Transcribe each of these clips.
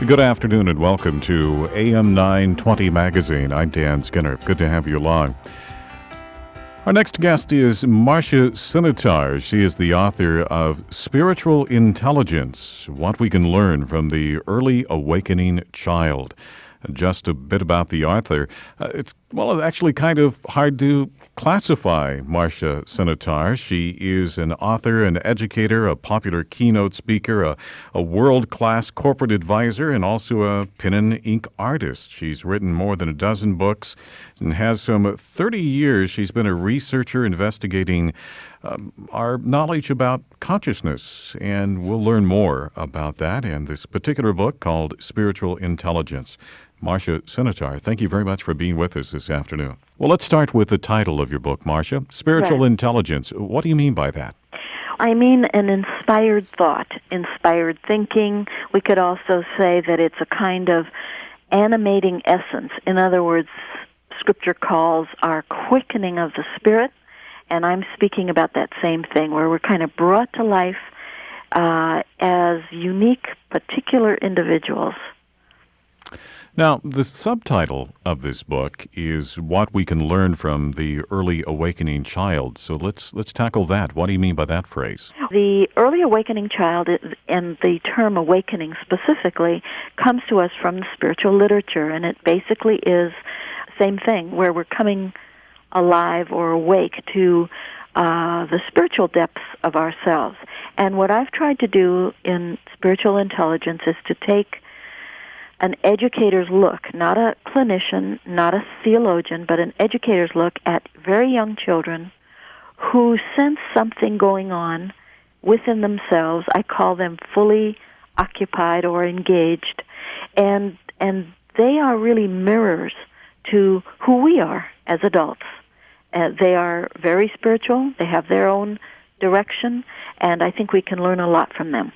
Good afternoon and welcome to AM 920 Magazine. I'm Dan Skinner. Good to have you along. Our next guest is Marsha Scimitars. She is the author of Spiritual Intelligence, What We Can Learn from the Early Awakening Child. Just a bit about the author. It's actually kind of hard to classify Marsha Scimitars. She is an author, an educator, a popular keynote speaker, a world-class corporate advisor, and also a pen and ink artist. She's written more than a dozen books and has some 30 years. She's been a researcher investigating our knowledge about consciousness, and we'll learn more about that in this particular book called Spiritual Intelligence. Marsha Scimitars, thank you very much for being with us this afternoon. Well, let's start with the title of your book, Marsha, Spiritual Intelligence. What do you mean by that? I mean an inspired thought, inspired thinking. We could also say that it's a kind of animating essence. In other words, Scripture calls our quickening of the spirit, and I'm speaking about that same thing, where we're kind of brought to life as unique, particular individuals. Now, the subtitle of this book is What We Can Learn from the Early Awakening Child. So let's tackle that. What do you mean by that phrase? The early awakening child, and the term awakening specifically, comes to us from the spiritual literature, and it basically is the same thing, where we're coming alive or awake to the spiritual depths of ourselves. And what I've tried to do in Spiritual Intelligence is to take an educator's look, not a clinician, not a theologian, but an educator's look at very young children who sense something going on within themselves. I call them fully occupied or engaged, and they are really mirrors to who we are as adults. They are very spiritual. They have their own direction, and I think we can learn a lot from them.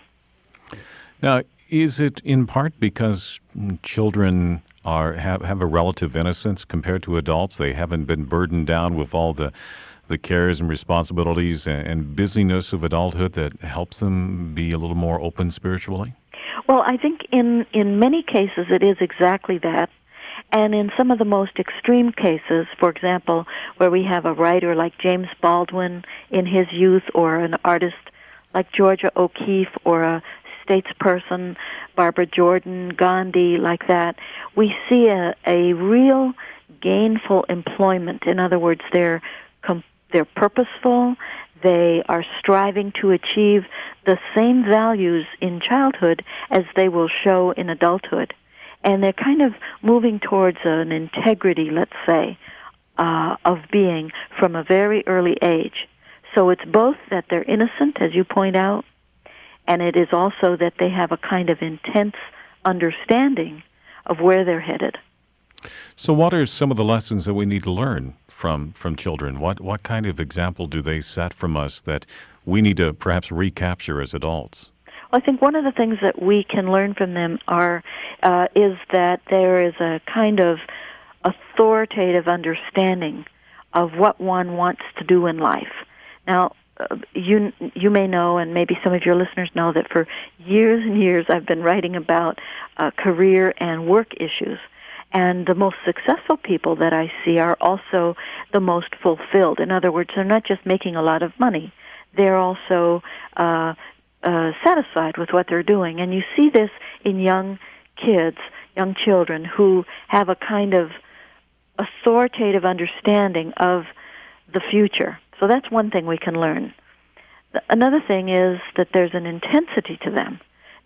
Now, is it in part because children have a relative innocence compared to adults? They haven't been burdened down with all the cares and responsibilities and busyness of adulthood that helps them be a little more open spiritually? Well, I think in many cases it is exactly that. And in some of the most extreme cases, for example, where we have a writer like James Baldwin in his youth, or an artist like Georgia O'Keeffe, or a statesperson, Barbara Jordan, Gandhi, like that, we see a real gainful employment. In other words, they're purposeful. They are striving to achieve the same values in childhood as they will show in adulthood. And they're kind of moving towards an integrity, let's say, of being from a very early age. So it's both that they're innocent, as you point out, and it is also that they have a kind of intense understanding of where they're headed. So what are some of the lessons that we need to learn from children? What kind of example do they set from us that we need to perhaps recapture as adults? Well, I think one of the things that we can learn from them is that there is a kind of authoritative understanding of what one wants to do in life. Now, you may know, and maybe some of your listeners know, that for years and years I've been writing about career and work issues. And the most successful people that I see are also the most fulfilled. In other words, they're not just making a lot of money. They're also satisfied with what they're doing. And you see this in young kids, young children, who have a kind of authoritative understanding of the future. So that's one thing we can learn. Another thing is that there's an intensity to them.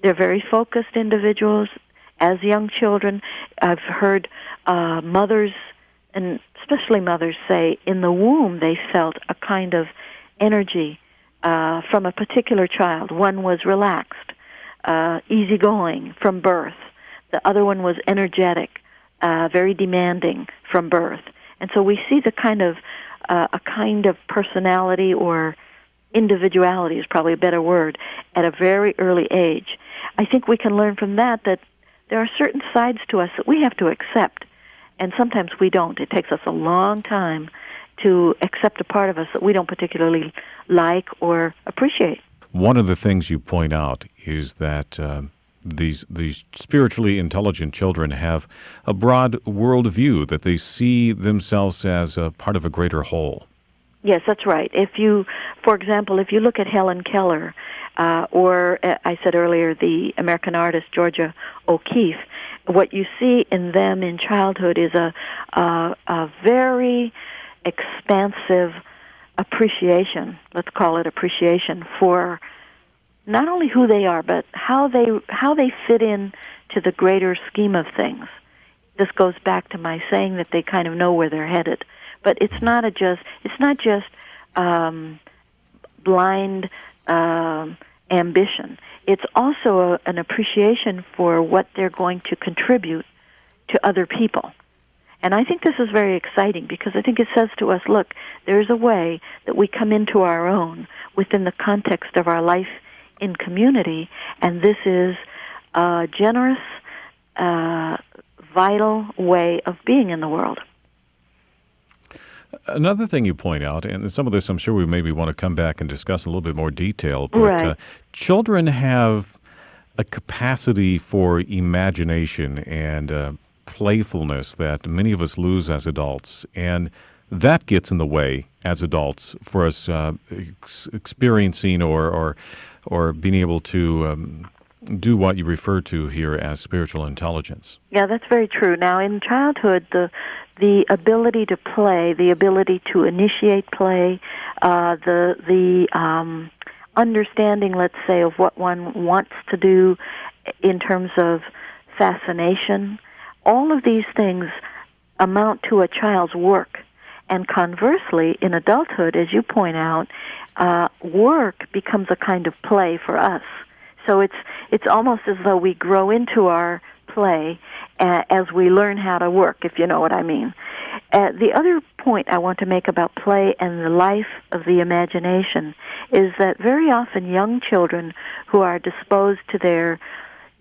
They're very focused individuals. As young children, I've heard mothers, and especially mothers, say in the womb they felt a kind of energy from a particular child. One was relaxed, easygoing from birth. The other one was energetic, very demanding from birth. And so we see the kind of a kind of personality, or individuality is probably a better word, at a very early age. I think we can learn from that there are certain sides to us that we have to accept, and sometimes we don't. It takes us a long time to accept a part of us that we don't particularly like or appreciate. One of the things you point out is that these spiritually intelligent children have a broad worldview, that they see themselves as a part of a greater whole. Yes, that's right. For example, if you look at Helen Keller, or I said earlier, the American artist Georgia O'Keeffe, what you see in them in childhood is a very expansive appreciation, let's call it appreciation, for not only who they are, but how they fit in to the greater scheme of things. This goes back to my saying that they kind of know where they're headed. But it's not just blind ambition. It's also an appreciation for what they're going to contribute to other people. And I think this is very exciting, because I think it says to us, look, there's a way that we come into our own within the context of our life in community, and this is a generous, vital way of being in the world. Another thing you point out, and some of this I'm sure we maybe want to come back and discuss in a little bit more detail, but Right. Children have a capacity for imagination and playfulness that many of us lose as adults, and that gets in the way as adults for us experiencing or being able to do what you refer to here as spiritual intelligence. Yeah, that's very true. Now, in childhood, the ability to play, the ability to initiate play, the understanding, let's say, of what one wants to do in terms of fascination, all of these things amount to a child's work. And conversely, in adulthood, as you point out, work becomes a kind of play for us. So it's almost as though we grow into our play as we learn how to work, if you know what I mean. The other point I want to make about play and the life of the imagination is that very often young children who are disposed to their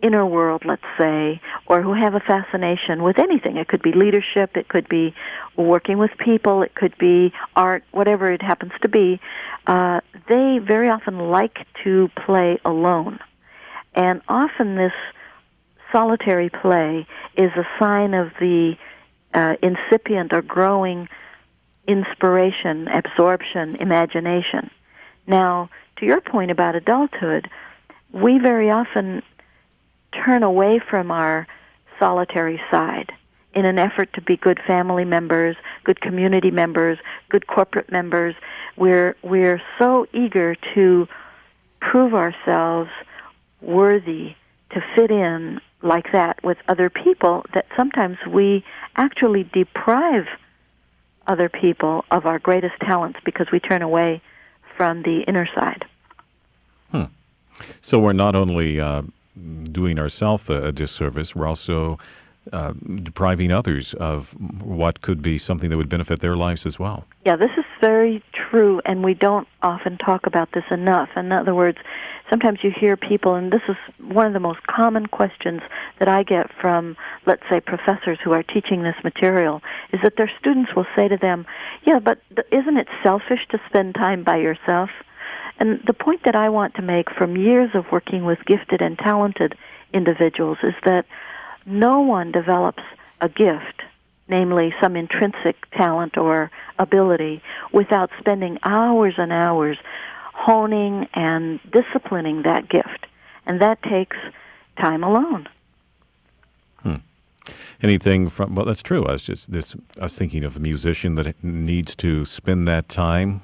inner world, let's say, or who have a fascination with anything. It could be leadership, it could be working with people, it could be art, whatever it happens to be. They very often like to play alone. And often this solitary play is a sign of the incipient or growing inspiration, absorption, imagination. Now, to your point about adulthood, we very often turn away from our solitary side in an effort to be good family members, good community members, good corporate members. We're so eager to prove ourselves worthy to fit in like that with other people that sometimes we actually deprive other people of our greatest talents because we turn away from the inner side. So we're not only doing ourselves a disservice, we're also depriving others of what could be something that would benefit their lives as well. Yeah, this is very true, and we don't often talk about this enough. In other words, sometimes you hear people, and this is one of the most common questions that I get from, let's say, professors who are teaching this material, is that their students will say to them, yeah, but isn't it selfish to spend time by yourself? And the point that I want to make from years of working with gifted and talented individuals is that no one develops a gift, namely some intrinsic talent or ability, without spending hours and hours honing and disciplining that gift. And that takes time alone. Anything from, well, that's true. I was thinking of a musician that needs to spend that time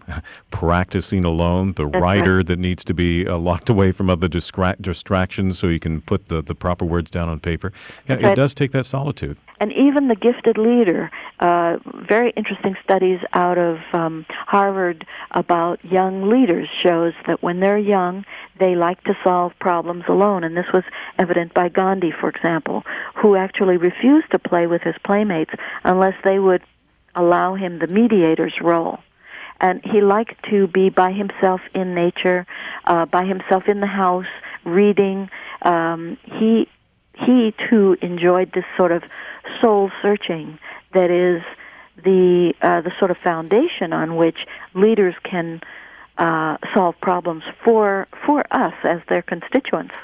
practicing alone, the writer right. that needs to be locked away from other distractions so you can put the proper words down on paper. Yeah, it does take that solitude. And even the gifted leader, very interesting studies out of Harvard about young leaders shows that when they're young, they like to solve problems alone. And this was evident by Gandhi, for example, who actually refused to play with his playmates unless they would allow him the mediator's role. And he liked to be by himself in nature, by himself in the house, reading. He too enjoyed this sort of soul searching that is the sort of foundation on which leaders can solve problems for us as their constituents.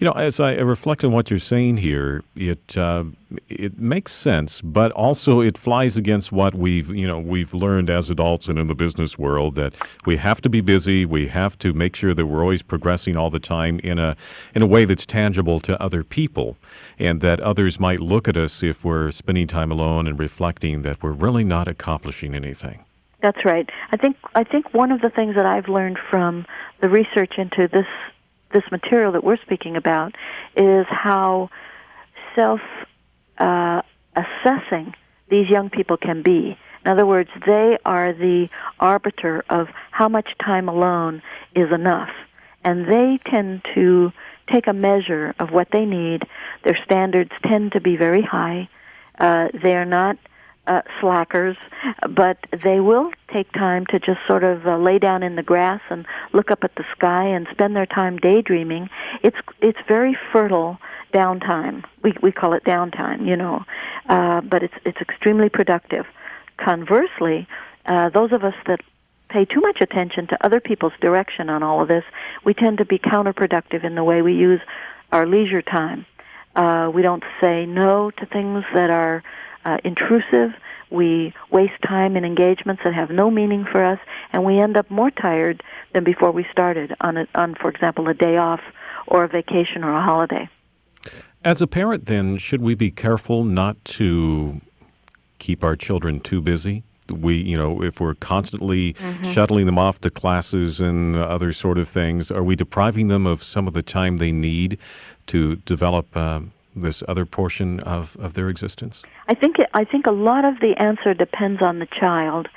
As I reflect on what you're saying here, it makes sense, but also it flies against what we've learned as adults and in the business world, that we have to be busy. We have to make sure that we're always progressing all the time in a way that's tangible to other people, and that others might look at us if we're spending time alone and reflecting that we're really not accomplishing anything. That's right. I think one of the things that I've learned from the research into this material that we're speaking about is how self-assessing these young people can be. In other words, they are the arbiter of how much time alone is enough. And they tend to take a measure of what they need. Their standards tend to be very high. They are not slackers, but they will take time to just sort of lay down in the grass and look up at the sky and spend their time daydreaming. It's very fertile downtime. We call it downtime, but it's extremely productive. Conversely, those of us that pay too much attention to other people's direction on all of this, we tend to be counterproductive in the way we use our leisure time. We don't say no to things that are intrusive. We waste time in engagements that have no meaning for us, and we end up more tired than before we started on, for example, a day off or a vacation or a holiday. As a parent, then, should we be careful not to keep our children too busy? If we're constantly shuttling them off to classes and other sort of things, are we depriving them of some of the time they need to develop this other portion of their existence? I think a lot of the answer depends on the child.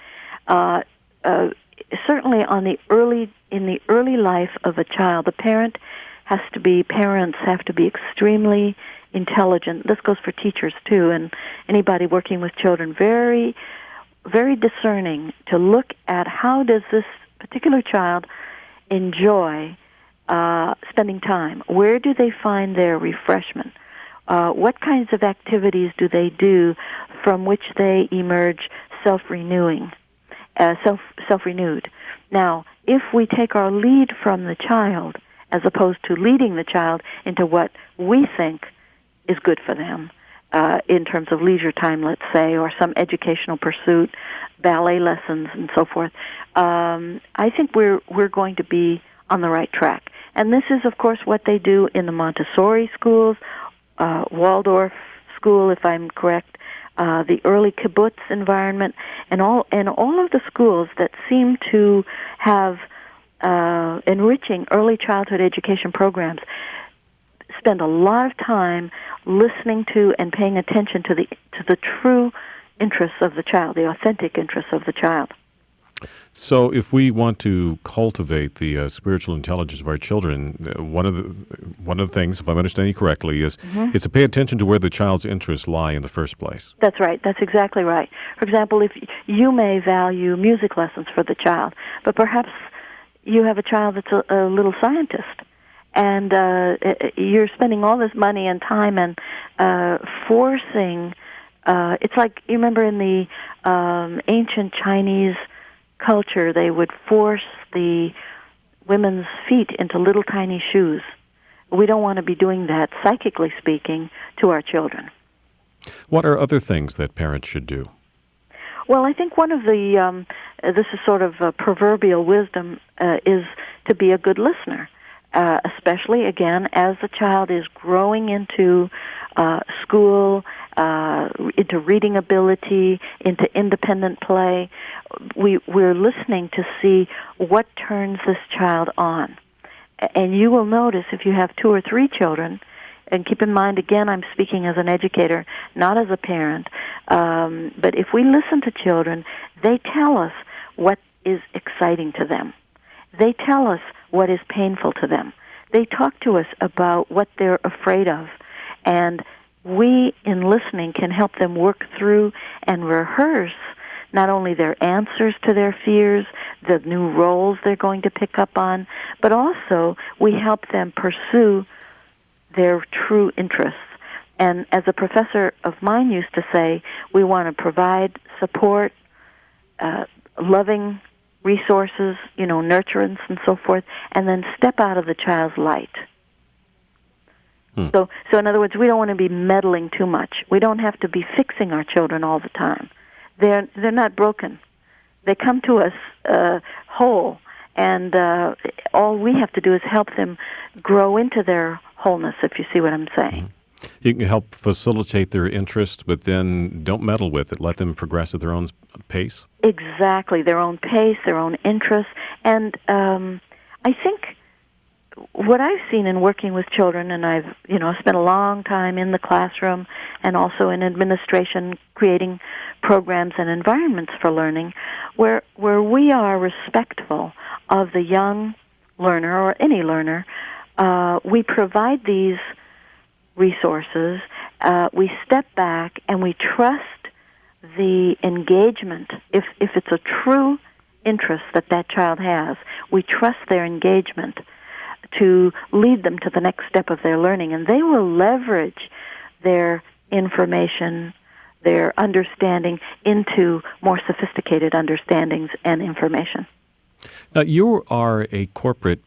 Certainly in the early life of a child, the parents have to be extremely intelligent. This goes for teachers too, and anybody working with children. Very, very discerning to look at how does this particular child enjoy spending time. Where do they find their refreshment? What kinds of activities do they do from which they emerge self-renewed? Now, if we take our lead from the child, as opposed to leading the child into what we think is good for them, in terms of leisure time, let's say, or some educational pursuit, ballet lessons, and so forth, I think we're going to be on the right track. And this is, of course, what they do in the Montessori schools, Waldorf school, if I'm correct, the early kibbutz environment, and all of the schools that seem to have enriching early childhood education programs spend a lot of time listening to and paying attention to the true interests of the child, the authentic interests of the child. So if we want to cultivate the spiritual intelligence of our children, one of the things, if I'm understanding correctly, is to pay attention to where the child's interests lie in the first place. That's right. That's exactly right. For example, if you may value music lessons for the child, but perhaps you have a child that's a little scientist, and you're spending all this money and time and forcing. It's like, you remember in the ancient Chinese culture, they would force the women's feet into little tiny shoes. We don't want to be doing that, psychically speaking, to our children. What are other things that parents should do? Well, I think one of the, this is sort of a proverbial wisdom, is to be a good listener, especially, again, as the child is growing into school, into reading ability, into independent play. We're listening to see what turns this child on. And you will notice if you have 2 or 3 children, and keep in mind, again, I'm speaking as an educator, not as a parent, but if we listen to children, they tell us what is exciting to them. They tell us what is painful to them. They talk to us about what they're afraid of. And we, in listening, can help them work through and rehearse not only their answers to their fears, the new roles they're going to pick up on, but also we help them pursue their true interests. And as a professor of mine used to say, we want to provide support, loving resources, nurturance and so forth, and then step out of the child's light. So in other words, we don't want to be meddling too much. We don't have to be fixing our children all the time. They're not broken. They come to us whole, and all we have to do is help them grow into their wholeness, if you see what I'm saying. You can help facilitate their interest, but then don't meddle with it. Let them progress at their own pace. Exactly, their own pace, their own interests. And I think what I've seen in working with children, and I've spent a long time in the classroom and also in administration, creating programs and environments for learning, where we are respectful of the young learner or any learner. We provide these resources. We step back and we trust the engagement. If it's a true interest that child has, we trust their engagement to lead them to the next step of their learning, and they will leverage their information, their understanding into more sophisticated understandings and information. Now, you are a corporate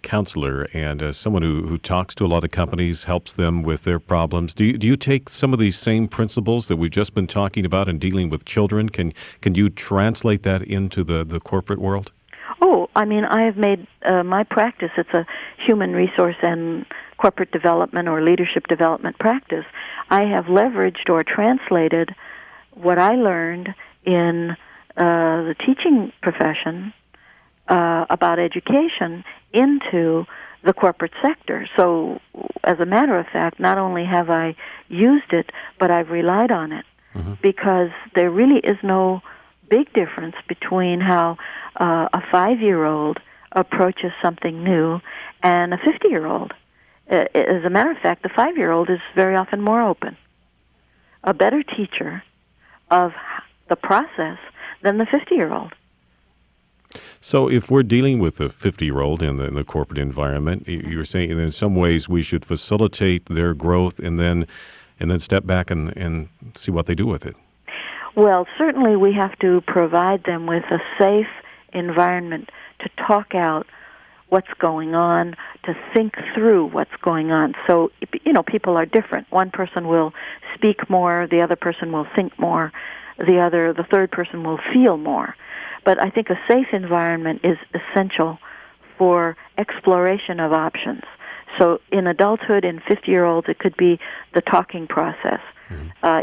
counselor and someone who talks to a lot of companies, helps them with their problems. Do you take some of these same principles that we've just been talking about in dealing with children? Can you translate that into the corporate world? Oh, I mean, I have made my practice, it's a human resource and corporate development or leadership development practice. I have leveraged or translated what I learned in the teaching profession about education into the corporate sector. So, as a matter of fact, not only have I used it, but I've relied on it, because there really is no big difference between how a 5-year-old approaches something new and a 50-year-old. As a matter of fact, the 5-year-old is very often more open, a better teacher of the process than the 50-year-old. So if we're dealing with a 50-year-old in the corporate environment, you're saying in some ways we should facilitate their growth and then step back and see what they do with it. Well, certainly we have to provide them with a safe environment to talk out what's going on, to think through what's going on. So, people are different. One person will speak more, the other person will think more, the third person will feel more. But I think a safe environment is essential for exploration of options. So in adulthood, in 50-year-olds, it could be the talking process.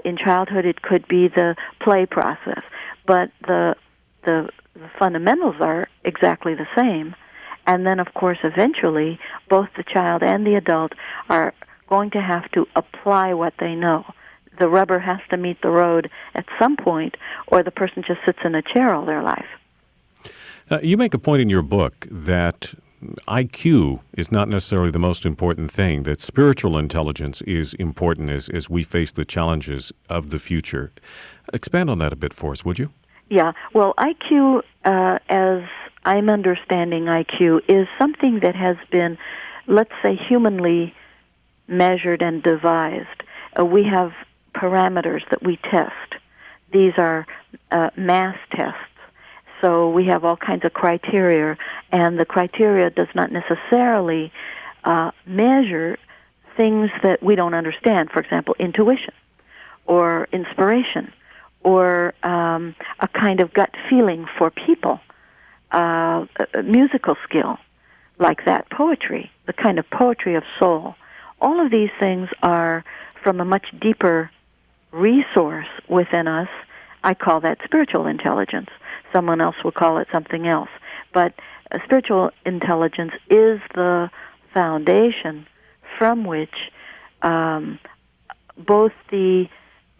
In childhood, it could be the play process. But the fundamentals are exactly the same. And then, of course, eventually, both the child and the adult are going to have to apply what they know. The rubber has to meet the road at some point, or the person just sits in a chair all their life. You make a point in your book that IQ is not necessarily the most important thing, that spiritual intelligence is important as we face the challenges of the future. Expand on that a bit for us, would you? Yeah. Well, IQ, as I'm understanding IQ, is something that has been, let's say, humanly measured and devised. We have parameters that we test. These are mass tests. So we have all kinds of criteria, and the criteria does not necessarily measure things that we don't understand. For example, intuition or inspiration or a kind of gut feeling for people, musical skill like that, poetry, the kind of poetry of soul. All of these things are from a much deeper resource within us. I call that spiritual intelligence. Someone else will call it something else. But spiritual intelligence is the foundation from which both the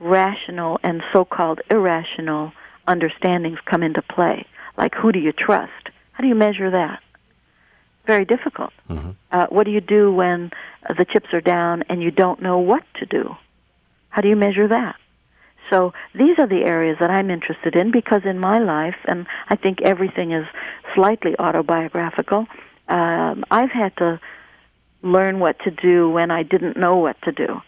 rational and so-called irrational understandings come into play. Like, who do you trust? How do you measure that? Very difficult. What do you do when the chips are down and you don't know what to do? How do you measure that? So these are the areas that I'm interested in, because in my life, and I think everything is slightly autobiographical, I've had to learn what to do when I didn't know what to do,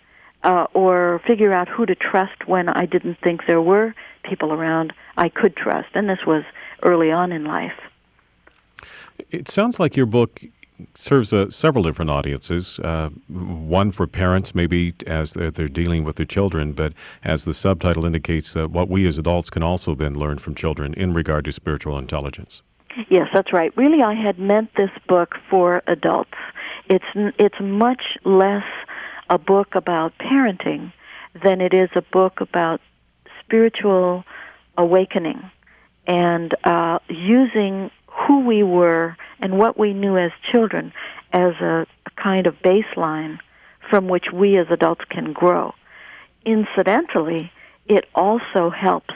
or figure out who to trust when I didn't think there were people around I could trust, and this was early on in life. It sounds like your book serves several different audiences. One for parents, maybe as they're dealing with their children, but as the subtitle indicates, what we as adults can also then learn from children in regard to spiritual intelligence. Yes, that's right. Really, I had meant this book for adults. It's much less a book about parenting than it is a book about spiritual awakening and using who we were and what we knew as children as a kind of baseline from which we as adults can grow. Incidentally, it also helps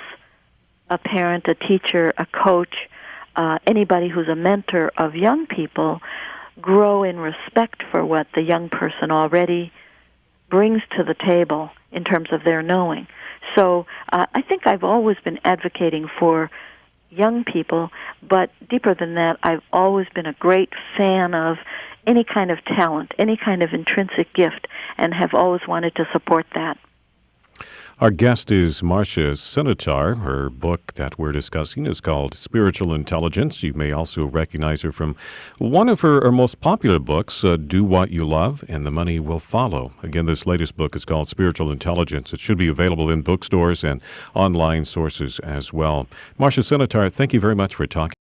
a parent, a teacher, a coach, anybody who's a mentor of young people grow in respect for what the young person already brings to the table in terms of their knowing. So I think I've always been advocating for young people, but deeper than that, I've always been a great fan of any kind of talent, any kind of intrinsic gift, and have always wanted to support that. Our guest is Marsha Scimitars. Her book that we're discussing is called Spiritual Intelligence. You may also recognize her from one of her most popular books, Do What You Love, and The Money Will Follow. Again, this latest book is called Spiritual Intelligence. It should be available in bookstores and online sources as well. Marsha Scimitars, thank you very much for talking.